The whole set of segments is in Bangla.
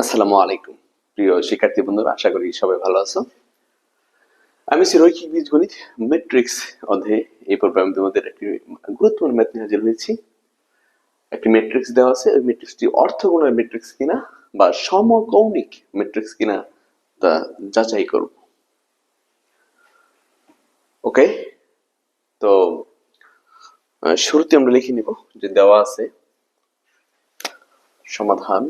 আসসালামু আলাইকুম প্রিয় শিক্ষার্থী বন্ধুরা, আশা করি সবাই ভালো আছো। আমি রৈখিক বীজগণিত ম্যাট্রিক্স অধ্যায়ে এই পর্বে আমি তোমাদের একটি গুরুত্বপূর্ণ ম্যাথ নিয়ে হাজির হয়েছি। একটি ম্যাট্রিক্স দেওয়া আছে, ওই ম্যাট্রিক্সটি অর্থগোনাল ম্যাট্রিক্স কিনা বা সমকৌণিক ম্যাট্রিক্স কিনা তা যাচাই করব। ওকে, তো শুরুতে আমরা লিখে নিব যে দেওয়া আছে সমাধান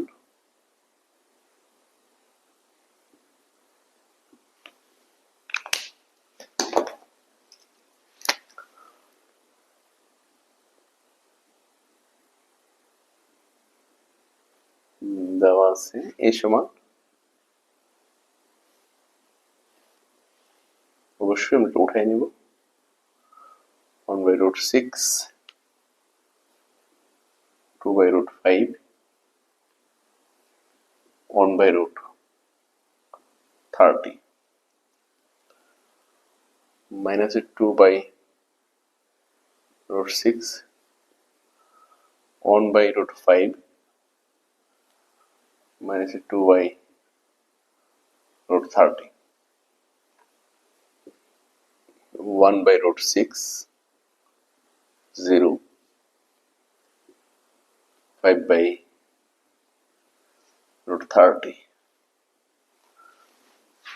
দেওয়া আছে এই সমান, অবশ্যই আমরা এটা উঠাই নিব 1/√6, 2/5, 1/30 minus 2/√6, 1/5 minus 2/30, 1/√6, 0, 5/√30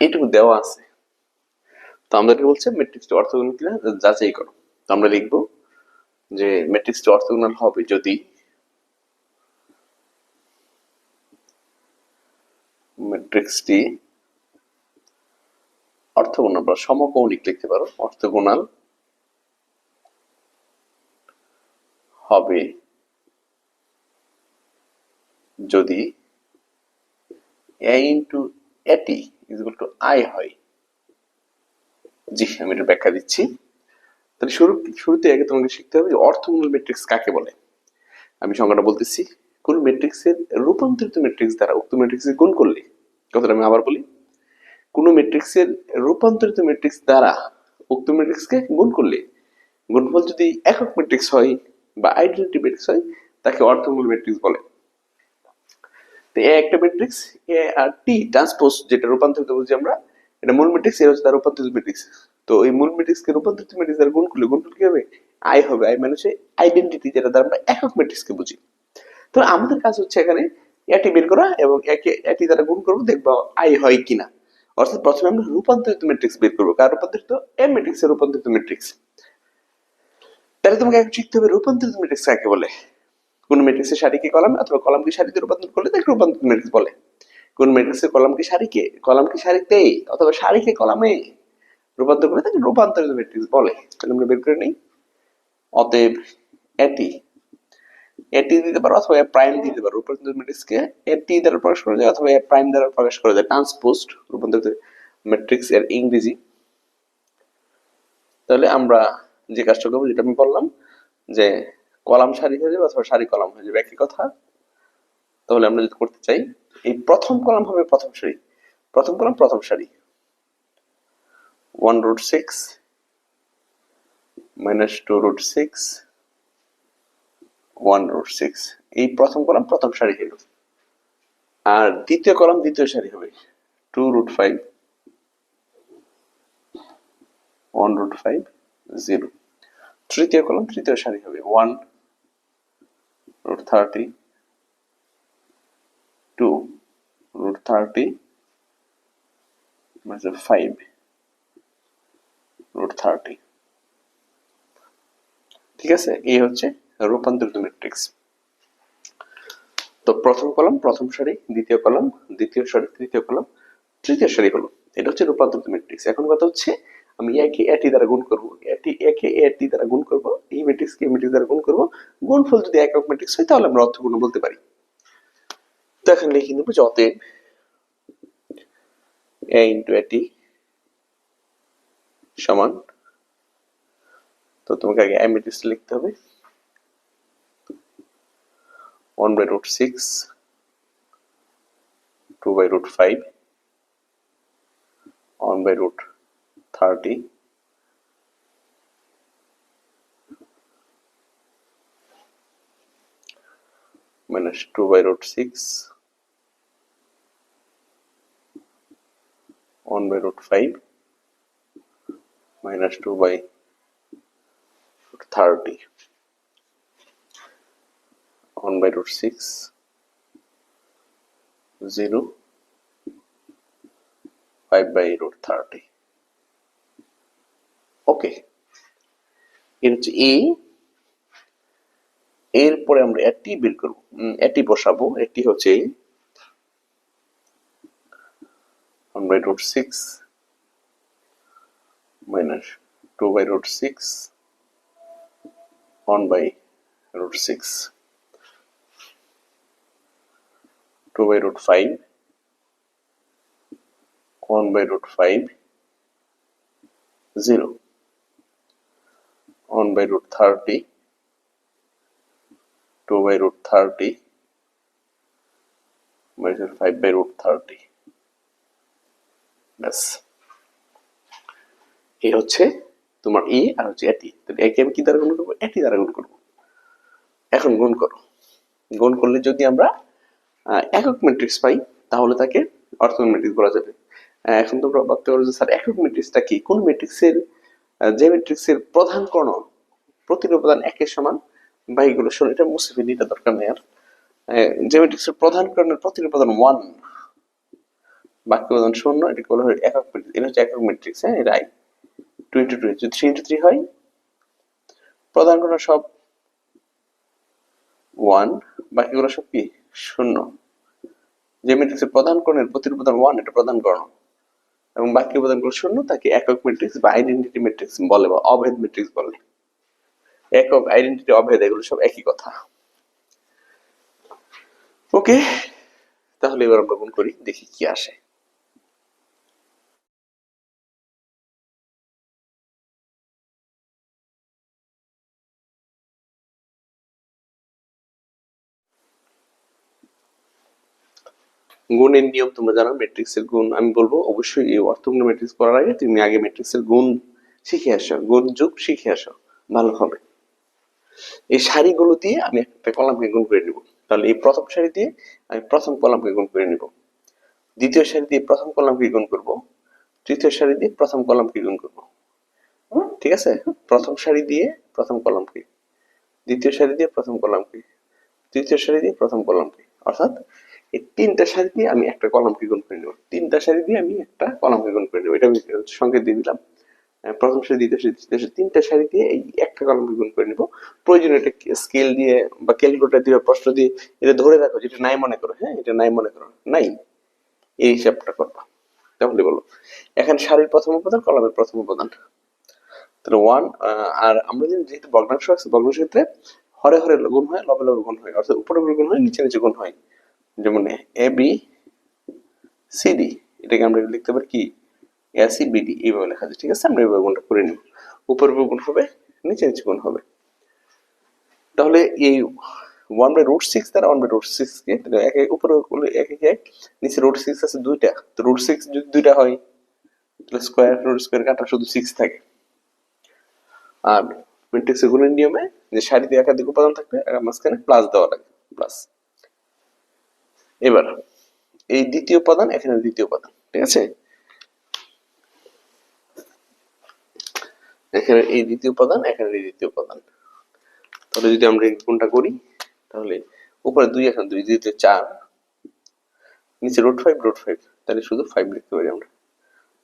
এইটুকু দেওয়া আছে। তো আমাদেরকে বলছে ম্যাট্রিক্সটি অর্থগোনাল কিনা যাচাই করো। তো আমরা লিখবো যে ম্যাট্রিক্সটি অর্থগোনাল হবে যদি ম্যাট্রিক্সটি অর্থগোনাল বা সমকৌণিক লিখতে পারো, অর্থগোনাল হবে যদি a into at is equal to I হয়। জি, আমি এটা ব্যাখ্যা দিচ্ছি। তাহলে শুরুতে আগে তোমাকে শিখতে হবে যে অর্থগোনাল ম্যাট্রিক্স কাকে বলে। আমি সংজ্ঞাটা বলতেছি, কোন ম্যাট্রিক্সের রূপান্তরিত ম্যাট্রিক্স দ্বারা উক্ত ম্যাট্রিক্সকে গুণ করলে, কথাটা আমি আবার বলি, কোন ম্যাট্রিক্সের রূপান্তরিত ম্যাট্রিক্স দ্বারা উক্ত ম্যাট্রিক্সকে গুণ করলে গুণফল যদি একক ম্যাট্রিক্স হয় বা আইডেন্টিটি ম্যাট্রিক্স হয় তাকে অর্থগোনাল ম্যাট্রিক্স বলে। তো এ একটা ম্যাট্রিক্স, এ আর টি ট্রান্সপোজ যেটা রূপান্তরিত বলছি আমরা, এটা মূল ম্যাট্রিক্স, এর হচ্ছে তার রূপান্তরিত ম্যাট্রিক্স। তো এই মূল ম্যাট্রিক্সকে রূপান্তরিত ম্যাট্রিক্স দ্বারা গুণ করলে গুণফল কি হবে? আই হবে। আই মানে হচ্ছে আইডেন্টিটি, যেটা দ্বারা আমরা একক ম্যাট্রিক্সকে বুঝি। তো আমাদের কাজ হচ্ছে এখানে এটি বের করা এবং একে এটি দ্বারা গুণ করবো, দেখবো আই হয় কিনা। অর্থাৎ প্রথমে আমরা রূপান্তরিত ম্যাট্রিক্স বের করবো। কার রূপান্তরিত? এম ম্যাট্রিক্স এর রূপান্তরিত ম্যাট্রিক্স। তাহলে তোমাকে এখন শিখতে হবে রূপান্তরিত ম্যাট্রিক্স কাকে বলে। কোন ম্যাট্রিক্সের সারিকে কলামে অথবা কলামকে সারিতে রূপান্তর করলে তাকে রূপান্তরিত ম্যাট্রিক্স বলে। কোন ম্যাট্রিক্সের কলামকে সারিকে, কলামকে সারিতে অথবা সারিকে কলামে রূপান্তর করলে তাকে রূপান্তরিত ম্যাট্রিক্স বলে। তাহলে আমরা বের করে নিই। অতএব এটি এটি দিতে পারো অথবা এ প্রাইম দিতে পারো। রূপান্তরিত ম্যাট্রিক্সকে এটি দ্বারা প্রকাশ করা যায় অথবা এ প্রাইম দ্বারা প্রকাশ করা যায়। ট্রান্সপোজড রূপান্তরিত ম্যাট্রিক্স এর ইংরেজি। তাহলে আমরা যে কাজটা করবো, যেটা আমি বললাম যে কলাম সারি হয়ে যাবে অথবা সারি কলাম হয়ে যাবে, একই কথা। তাহলে আমরা যদি করতে চাই, এই প্রথম কলাম হবে প্রথম সারি, প্রথম কলাম প্রথম সারি, 1√6 minus 2√6, 1√6, এই প্রথম কলাম প্রথম সারি হলো। আর দ্বিতীয় কলাম দ্বিতীয় সারি হবে 2√5, 1√5, 0। তৃতীয় কলাম তৃতীয় সারি হবে 1√30, 2√30, 5√30। ঠিক আছে, এই হচ্ছে রূপান্তরিত ম্যাট্রিক্স। তো প্রথম কলাম প্রথম সারি, দ্বিতীয় কলাম দ্বিতীয় সারি, তৃতীয় কলাম তৃতীয় সারি হলো। এটা হচ্ছে রূপান্তরিত ম্যাট্রিক্স। এখন কথা হচ্ছে আমি একে এটি দ্বারা গুণ করব, এটি একে এটি দ্বারা গুণ করব, এই ম্যাট্রিক্স কে ম্যাট্রিক্স দ্বারা গুণ করব। গুণফল যদি একক ম্যাট্রিক্স হয় তাহলে আমরা অর্থপূর্ণ বলতে পারি। তো এখন লিখে নেব যে অতএব এ ইন্টু এটি সমান, তো তোমাকে আগে এ ম্যাট্রিক্স লিখতে হবে 1/√6, 2/5, 1/30, minus 2/√6, 1 by root 5 minus 2 by root 30, 1 by root 6, 0, 5 by root 30. ওকে, এর হচ্ছে এ। এরপরে আমরা এটি বের করব, এটি বসাবো। এটি হচ্ছে 1 by root 6 minus 2 by root 6, 1 by root 6, 2 by root 5, 1 by root 5, 0, 1 by root 30, 2 by root 30, minus 5 by root 30. ব্যাস, এই হচ্ছে তোমার এ আর হচ্ছে এটি। তাহলে একে আমি কি দ্বারা গুণ করবো? এটি দ্বারা গুণ করবো। এখন গুণ করো। গুণ করলে যদি আমরা একক ম্যাট্রিক্স পাই তাহলে তাকে অর্থগোনাল ম্যাট্রিক্স বলা যাবে। এখন তোমরা ভাবতে পারো যে স্যার একক ম্যাট্রিক্সটা কি? কোন ম্যাট্রিক্সের যে ম্যাট্রিক্সের প্রধান কর্ণ প্রতিটি উপাদান একের সমান বা এগুলো শোনো, এটা মুছে ফেলি, এটা দরকার নেই আর। যে ম্যাট্রিক্সের প্রধান কর্ণের প্রতিটি উপাদান 1, বাকি উপাদান 0, এটাকে বলা হয় একক ম্যাট্রিক্স। এটা হচ্ছে একক ম্যাট্রিক্স। হ্যাঁ, এটা 2 into 2, যদি 3 into 3 হয়, প্রধান কর্ণ সব 1, বাকিগুলো সব কি 0। যে ম্যাট্রিক্সের প্রধান কর্ণের প্রতিটি উপাদান 1, এটা প্রধান কর্ণ, এবং বাকি উপাদানগুলো 0, তাকে একক ম্যাট্রিক্স বা আইডেন্টিটি ম্যাট্রিক্স বলে বা অভেদ ম্যাট্রিক্স বলে। একক, আইডেন্টিটি, অভেদ এগুলো সব একই কথা। ওকে, তাহলে এবার আমরা গুণ করি, দেখি কি আসে। গুণের নিয়ম তোমরা জানো, ম্যাট্রিক্সের গুণ আমি বলবো অবশ্যই। এই অর্থগোনাল ম্যাট্রিক্স করার আগে তুমি আগে ম্যাট্রিক্সের গুণ শিখে আসো, গুণ যোগ শিখে আসো, ভালো হবে। এই সারিগুলো দিয়ে আমি একটা কলামকে গুণ করে নিব। তাহলে এই প্রথম সারি দিয়ে আমি প্রথম কলামকে গুণ করে নিব, দ্বিতীয় সারি দিয়ে প্রথম কলামকে গুণ করব, তৃতীয় সারি দিয়ে প্রথম কলামকে গুণ করব। ঠিক আছে? প্রথম সারি দিয়ে প্রথম কলামকে, দ্বিতীয় সারি দিয়ে প্রথম কলামকে, তৃতীয় সারি দিয়ে প্রথম কলামকে, অর্থাৎ এই তিনটা সারি দিয়ে আমি একটা কলামকে গুণ করে নেব। তিনটা সারি দিয়ে আমি একটা কলামকে গুণ করে নেব, এটা আমি সংকেত দিয়ে দিলাম। প্রথম সারি, দ্বিতীয় সারি, তৃতীয় সারি, তিনটা সারি দিয়ে এই একটা কলামকে গুণ করে নেব। প্রয়োজনে এটা স্কেল দিয়ে বা ক্যালকুলেটর দিয়ে বা প্রশ্ন দিয়ে এটা ধরে রাখো, যেটা নাই মনে করো। হ্যাঁ, এটা নাই মনে করো, নাই, এই হিসাবটা করবা। তাহলে বলো, এখানে সারির প্রথম উপাদান, কলামের প্রথম উপাদান, তাহলে 1। আর আমরা যেহেতু ভগ্নাংশ আছে, ভগ্নাংশ ক্ষেত্রে হরে হরে গুণ হয়, লবে লবে গুণ হয়, অর্থাৎ উপরে উপরে গুণ হয়, নিচে নিচে গুণ হয়। যেমন এ বি সি ডি, এটাকে আমরা লিখতে পারি কি এ সি বি ডি, এইভাবে লেখা যায়। ঠিক আছে, আমরা এইভাবে গুণটা করে নিব। উপরে উপরে গুণ হবে, নিচে নিচে গুণ হবে। তাহলে এই 1 by root 6 দ্বারা 1 by root 6 কে এক উপরে করলে এক, নিচে root 6 আছে দুইটা, তো root 6 যদি দুইটা হয় তাহলে স্কয়ার রুট স্কয়ার কাটা শুধু 6 থাকে। আর ম্যাট্রিক্সের গুণের নিয়মে যে সারিতে একাধিক উপাদান থাকবে আর মাঝখানে প্লাস দেওয়া লাগে, প্লাস। এবার এই দ্বিতীয় উপাদান, এখানে দ্বিতীয় উপাদান, ঠিক আছে? এখানে এই দ্বিতীয় উপাদান, এখানে এই দ্বিতীয় উপাদান। তাহলে যদি আমরা এই গুণটা করি, তাহলে উপরে 2, এখানে 2, দ্বিতীয় 4, নিচে √5 √5, তাহলে শুধু 5 লিখতে পারি আমরা।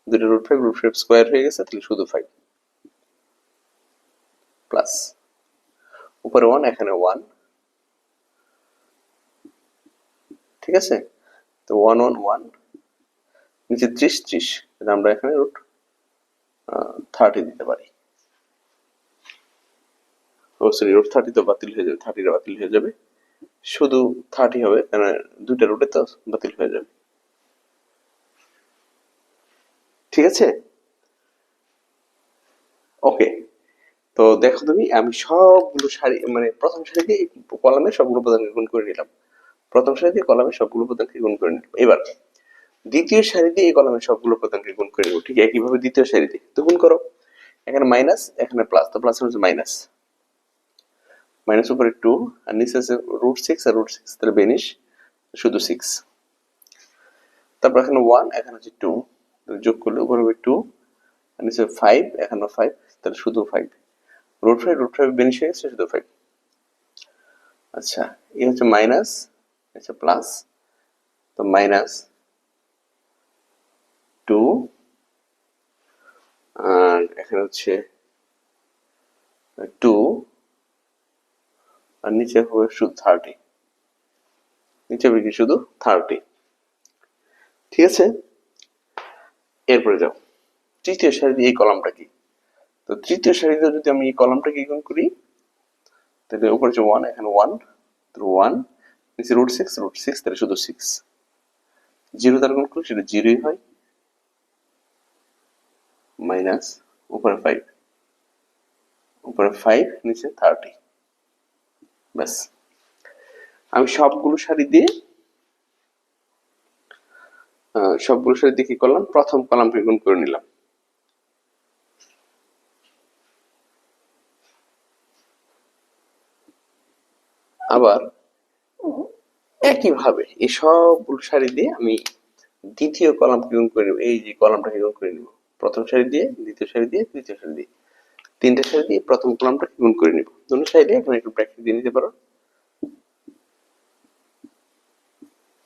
দুটো √5 স্কয়ার হয়ে গেছে, তাহলে শুধু 5 প্লাস উপরে 1, এখানে 1, ঠিক আছে? তো 1 1 1, নিচে 30 30, তাহলে আমরা এখানে √30 দিতে পারি। ও সরি, √30 তো বাতিল হয়ে যাবে, 30 বাতিল হয়ে যাবে, শুধু 30 হবে, কারণ দুইটা রুটে তো বাতিল হয়ে যাবে। ঠিক আছে? ওকে, তো দেখো তুমি, আমি সবগুলো সারি মানে প্রথম সারি দিয়ে কলামে সবগুলো উপাদানকে গুণ করে নিলাম, প্রথম সারি দিয়ে কলামে সবগুলো উপাদানকে গুণ করে নিলাম। এবার দ্বিতীয় সারি দিয়ে এই কলামে সবগুলো উপাদানকে গুণ করে নেব। ঠিক একইভাবে দ্বিতীয় সারি দিয়ে তো গুণ করো, এখানে মাইনাস, এখানে প্লাস, তো প্লাস হচ্ছে মাইনাস, মাইনাস উপরে 2 আর নিচে আছে √6 আর √6, তাহলে বেনিশ শুধু 6। তারপর এখানে 1, এখানে হচ্ছে 2, যোগ করলে উপরে হবে 2 আর নিচে 5 এখানে 5 তাহলে শুধু 5 √5 বেনিশ হয়ে গেছে শুধু 5। আচ্ছা এই হচ্ছে মাইনাস, আচ্ছা প্লাস, তো মাইনাস 2 আর এখানে হচ্ছে 2 আর নিচে হবে শুধু 30, নিচে হবে কি শুধু 30। ঠিক আছে, এরপরে যাও তৃতীয় সারিতে এই কলামটা কি। তো তৃতীয় সারিতে যদি আমি এই কলামটাকে গুণ করি তাহলে উপরে হচ্ছে 1 এখানে 1 তো 1 নিচে √6 তাহলে শুধু 6, 0 দ্বারা গুণ করলে সেটা 0ই হয়, মাইনাস উপরে 5 নিচে 30। ব্যাস, আমি সবগুলো সারি দিয়ে কি করলাম, প্রথম কলামকে গুণ করে নিলাম। আবার একইভাবে এই সবগুলো সারি দিয়ে আমি দ্বিতীয় কলামকে গুণ করে নেব। এই যে কলামটাকে গুণ করে নিব, প্রথম সারি দিয়ে, দ্বিতীয় সারি দিয়ে, তৃতীয় সারি দিয়ে, তিনটা সারি দিয়ে প্রথম কলামটাকে গুণ করে নিব। দুটো সাইডে এখানে একটু ব্র্যাকেট দিয়ে নিতে পারো,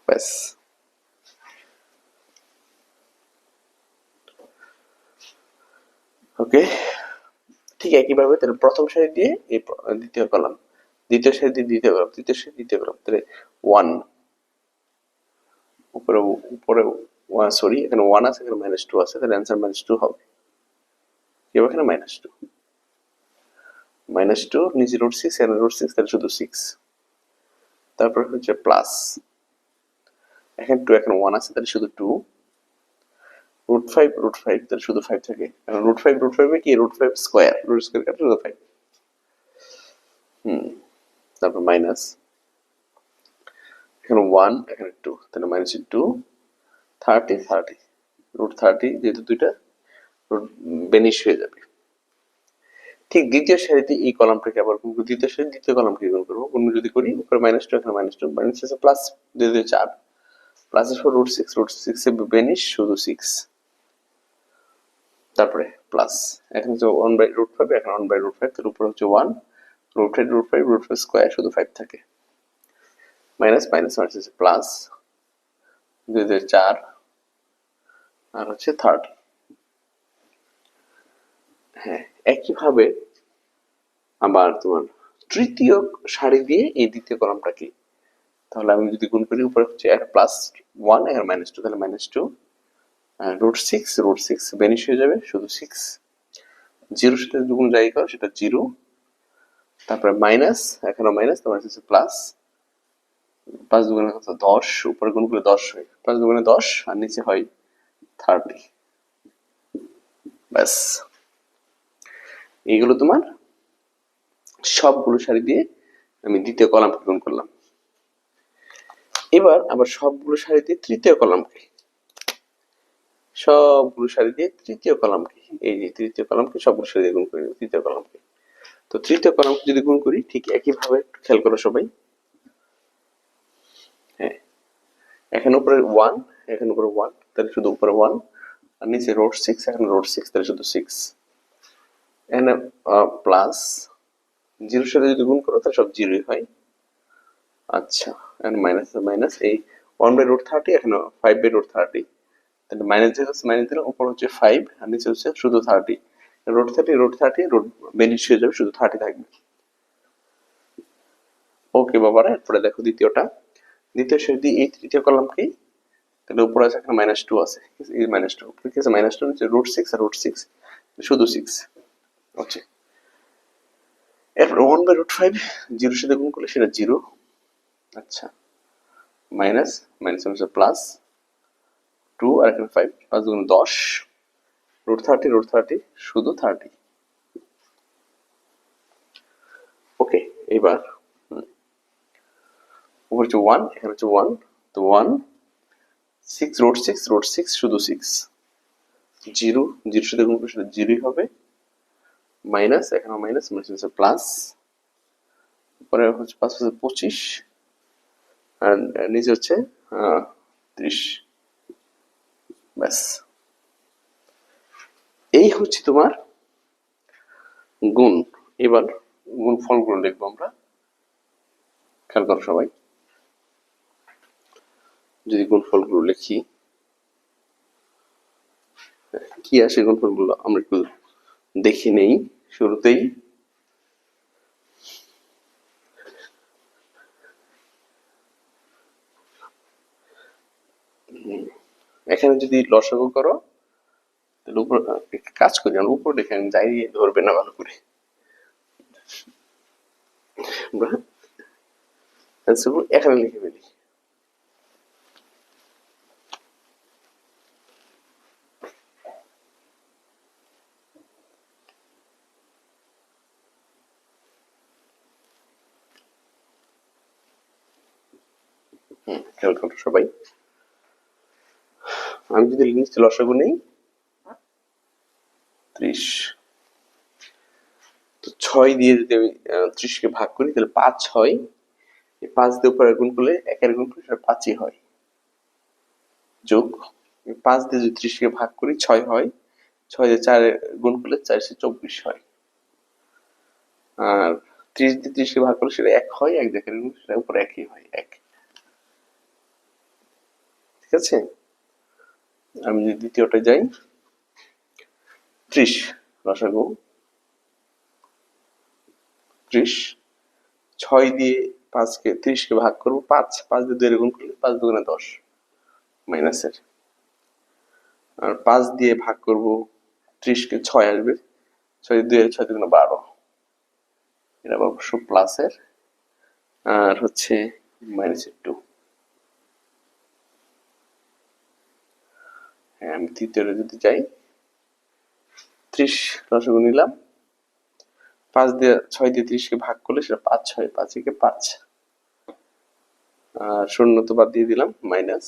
ব্যাস। ওকে, ঠিক একইভাবে তাহলে প্রথম সারি দিয়ে এই দ্বিতীয় কলাম, দ্বিতীয় সারি দিয়ে দ্বিতীয় কলাম, তৃতীয় সারি দ্বিতীয় কলাম, তাহলে 1 উপরে উপরে সরি এখানে 1 আছে, এখানে -2 আছে, তাহলে অ্যান্সার -2 হবে। কি হবে এখানে -2, নিচে √6 এখানে √6 তাহলে শুধু 6। তারপর হচ্ছে প্লাস, এখানে 2 এখানে 1 আছে তাহলে শুধু 2, √5 তাহলে শুধু 5 থাকে, কারণ √5 কি √5 স্কয়ার, কাটে শুধু 5। তারপর মাইনাস, এখানে 1 এখানে 2 তাহলে -2, 30 √30 যেহেতু দুইটা রুট বেনিশ হয়ে যাবে। ঠিক দ্বিতীয় সারিতে এই কলামটাকে আবার গুণ করব, দ্বিতীয় সারি দ্বিতীয় কলামকে গুণ করব, গুণ যদি করি উপরে -2 এখানে -2 মাইনাস আছে প্লাস 2 2 4 প্লাস এর পর √6 এ বেনিশ শুধু 6, তারপরে প্লাস এখানে হচ্ছে 1/√5 এখানে 1/√5 তার উপরে হচ্ছে 1 √5 স্কয়ার শুধু 5 থাকে, মাইনাস আছে প্লাস 2 2 4 আর হচ্ছে 30। হ্যাঁ, একইভাবে আবার তোমার তৃতীয় সারি দিয়ে এই দ্বিতীয় কলামটা কি, তাহলে আমি যদি গুণ করি উপরে হচ্ছে +1 আর -2 তাহলে -2 √6 বেনিশ হয়ে যাবে শুধু 6, 0 সাথে যখন যাই করো সেটা 0, তারপরে মাইনাস এখানে মাইনাস, তোমার হচ্ছে প্লাস 5 দুগুণে 10, উপরে গুণ করলে 10 হয়, 5 দুগুণে 10 আর নিচে হয় 30। ব্যাস, এইগুলো তোমার সবগুলো সারি দিয়ে আমি দ্বিতীয় কলামকে গুণ করলাম। এবার আবার সবগুলো সারি দিয়ে তৃতীয় কলামকে, এই যে তৃতীয় কলামকে সবগুলো সারি দিয়ে গুণ করে নেব, তৃতীয় কলামকে। তো তৃতীয় কলামকে যদি গুণ করি ঠিক একইভাবে খেয়াল করো সবাই। হ্যাঁ, এখানে উপরে 1 এখানে উপরে 1 তাহলে শুধু উপরে 1 আর নিচে √6 এখানে √6 তাহলে শুধু 6, এখানে প্লাস 0 সাথে যদি গুণ করো তাহলে সব 0ই হয়। আচ্ছা, এখানে মাইনাস এই 1/√30 এখানে 5/√30 তাহলে মাইনাস যেহেতু মাইনাস দিলাম, উপর হচ্ছে 5 আর নিচে হচ্ছে শুধু 30, √30 বেনিশ হয়ে যাবে শুধু 30 থাকবে। ওকে বাবারা, এরপরে দেখো দ্বিতীয় সারি এই তৃতীয় কলামকে, তাহলে উপরে আছে এখানে -2 আছে, এই -2 ঠিক আছে, -2 নিচে √6 আর √6 শুধু 6 ওকে। এরপর 1/√5 0 সাথে গুণ করলে সেটা 0, আচ্ছা মাইনাস হচ্ছে প্লাস 2 আর এখানে 5 5 দুগুণে 10, √30 শুধু 30। ওকে, এবার উপর হচ্ছে 1 এখানে হচ্ছে 1 তো 1 6 √6 শুধু 6, 0 সাথে গুণ করলে সেটা 0ই হবে, মাইনাস এখানে মাইনাস হচ্ছে প্লাস, পরে হচ্ছে 5 হচ্ছে 25 আর নিচে হচ্ছে 30। ব্যাস, এই হচ্ছে তোমার গুণ। এবার গুণফলগুলো লিখবো আমরা। খেয়াল করো সবাই, যদি গুণফলগুলো লিখি কি আসে, গুণফলগুলো আমরা একটু দেখে নেই শুরুতেই। এখানে যদি লসাগু করো তাহলে উপর কাজ করি আমরা, উপর দেখে যাই ধরবে না ভালো করে। এখানে লিখে ফেলি। খেয়াল করো সবাই, আমি যদি নিচে লসাগু নেই 30, তো 6 দিয়ে যদি আমি 30 কে ভাগ করি তাহলে 5 হয়। 5 দিয়ে উপরে গুণ করলে 1 গুণ করলে সেটা 5ই হয়। যোগ 5 দিয়ে যদি 30 কে ভাগ করি 6 হয়, 6 দিয়ে 4 গুণ করলে 4 24 হয়। আর 30 দিয়ে 30 কে ভাগ করলে সেটা 1 হয়, 1 দিয়ে গুণ সেটা উপরে 1ই হয়, 1। ঠিক আছে, আমি যদি দ্বিতীয়টা যাই 30 লসাগু 30, 6 দিয়ে 5 কে 30 কে ভাগ করবো 5, 5 দিয়ে 2 গুণ করলে 5 দুগুণে 10 মাইনাসের। আর 5 দিয়ে ভাগ করব 30 কে 6 আসবে, 6 দিয়ে 2 6 দুগুণে 12, এটা অবশ্য প্লাসের। আর হচ্ছে মাইনাসের 2। হ্যাঁ, আমি তৃতীয়টা যদি যাই 30 লসাগু নিলাম, 5 দিয়ে 6 দিয়ে 30 কে ভাগ করলে সেটা 5 হয়, 5 কে 5, আর শূন্য তো বাদ দিয়ে দিলাম, মাইনাস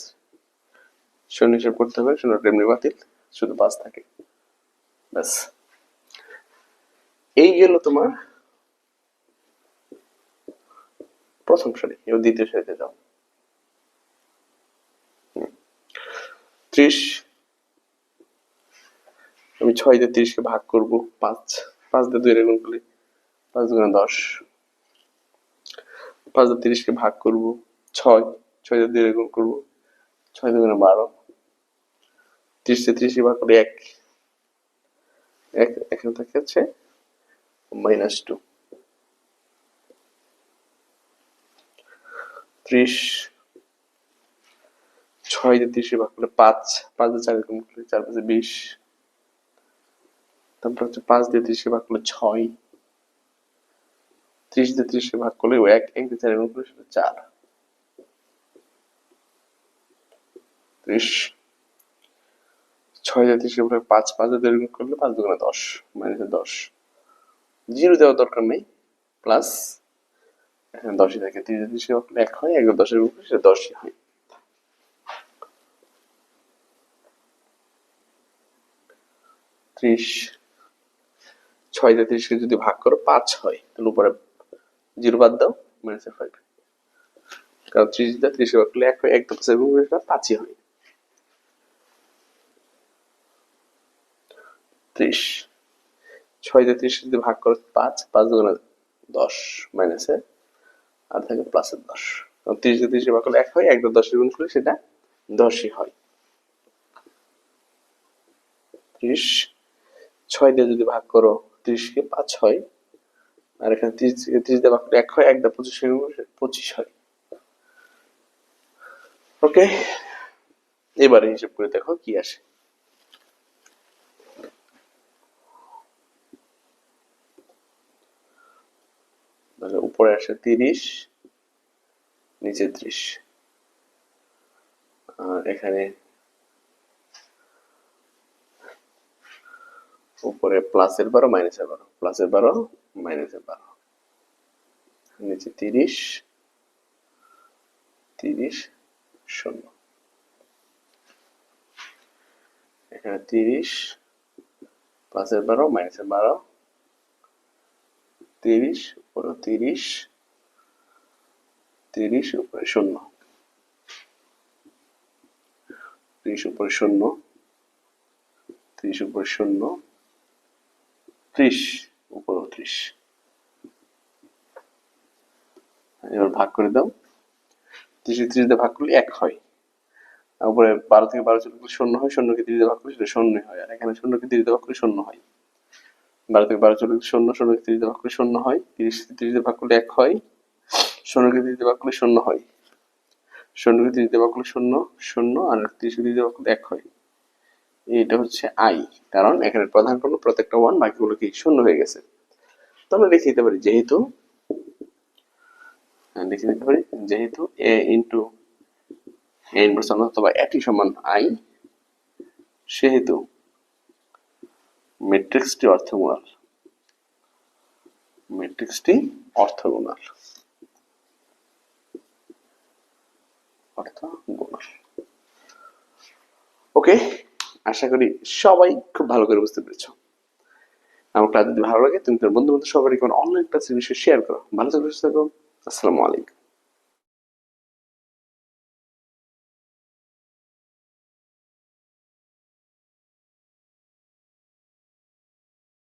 শূন্য হিসাব করতে হবে, শূন্যটা এমনি বাতিল, শুধু 5 থাকে। ব্যাস, এই গেল তোমার প্রথম সারি। এবার দ্বিতীয় সারিতে যাও। 30, আমি 6 দিয়ে 30 কে ভাগ করব 5, 5 দিয়ে 2 গুণ করলে 5 গুণে 10, 5 দিয়ে 30 কে ভাগ করব 6, 6 দিয়ে 2 গুণ করব 6 দুগুণে 12, 30 দিয়ে 30 কে ভাগ করলে 1, এখানে থাকে হচ্ছে -2। 30, 6 দিয়ে 30 কে ভাগ করলে 5, 5 দিয়ে 4 গুণ করলে 4 5 20, তারপর হচ্ছে 5 দিয়ে 30 কে ভাগ করলে 6, 30 দিয়ে 30 কে ভাগ করলে 1, 1 দিয়ে 4 গুণ করলে সেটা 4। 30, 6 দিয়ে 30 কে ভাগ 5, 5 দিয়ে 2 গুণ করলে 5 দুগুণে 10 -10। জিরো দেওয়ার দরকার নেই, প্লাস এখানে 10ই থাকে। 30 দিয়ে 30 কে ভাগ করলে 1 হয়, 1 দিয়ে 10 গুণ করলে সেটা 10ই হয়। 30, 6 দিয়ে 30 কে যদি ভাগ করো 5 হয়, তাহলে উপরে 0 বাদ দাও, -5। কারণ 30 দিয়ে 30 কে ভাগ করলে 1 হয়, 1 দিয়ে 5 গুণ করলে সেটা 5ই হয়। 30, 6 দিয়ে 30 যদি ভাগ করো 5, 5 দুগুণে 10 মাইনাসে, আর থাকে প্লাসের 10। 30 দিয়ে 30 ভাগ করলে 1 হয়, 1 দিয়ে 10 গুণ করলে সেটা 10ই হয়। 30, 6 দিয়ে যদি ভাগ করো 30 কে 5 হয়, আর এখানে 30 দিয়ে ভাগ করলে 1 হয়, 1 দিয়ে 25 গুণ করলে 25 হয়। ওকে, এবারে হিসাব করে দেখো কি আসে। তাহলে উপরে আসে 30, নিচে 30, আর এখানে উপরে প্লাসের 12 মাইনাসের 12, প্লাসের 12 মাইনাসের 12, নিচে 30, 30 শূন্য, এখানে 30 প্লাসের 12 মাইনাসের 12, 30 উপরে 30, 30 উপরে শূন্য, 30 উপরে শূন্য, 30 উপরে শূন্য, 30 উপর 30। এবার ভাগ করে দাও, 30 দিয়ে ভাগ করলে 1 হয়। উপরে 12 থেকে 12 চলে গেলে 0 হয়, 0 কে 30 দিয়ে ভাগ করলে সেটা 0 হয়। আর এখানে 0 কে 30 দিয়ে ভাগ করলে 0 হয়। 12 থেকে 12 চলে গেলে 0, 0 কে 30 দিয়ে ভাগ করলে 0 হয়, 30 দিয়ে ভাগ করলে 1 হয়, 0 কে 30 দিয়ে ভাগ করলে 0 হয়, 0 কে 30 দিয়ে ভাগ করলে 0, 0 আর 30 কে 30 দিয়ে ভাগ করলে 1 হয়। এটা হচ্ছে আই, কারণ এখানে প্রধান কোনো প্রত্যেকটা 1, বাকিগুলো কি 0 হয়ে গেছে। তো আমরা লিখে দিতে পারি যেহেতু a ইন্টু a ইনভার্স অথবা এটি সমান আই, সেহেতু ম্যাট্রিক্সটি অর্থগোনাল। ম্যাট্রিক্সটি অর্থগোনাল। ওকে, আশা করি সবাই খুব ভালো করে বুঝতে পেরেছো। আমার ক্লাস যদি ভালো লাগে তুমি তোমার বন্ধু বান্ধব সবাইকে অনলাইন ক্লাসের বিষয়ে শেয়ার করো। ভালো থাকো, সুস্থ থাকো। আসসালামু আলাইকুম।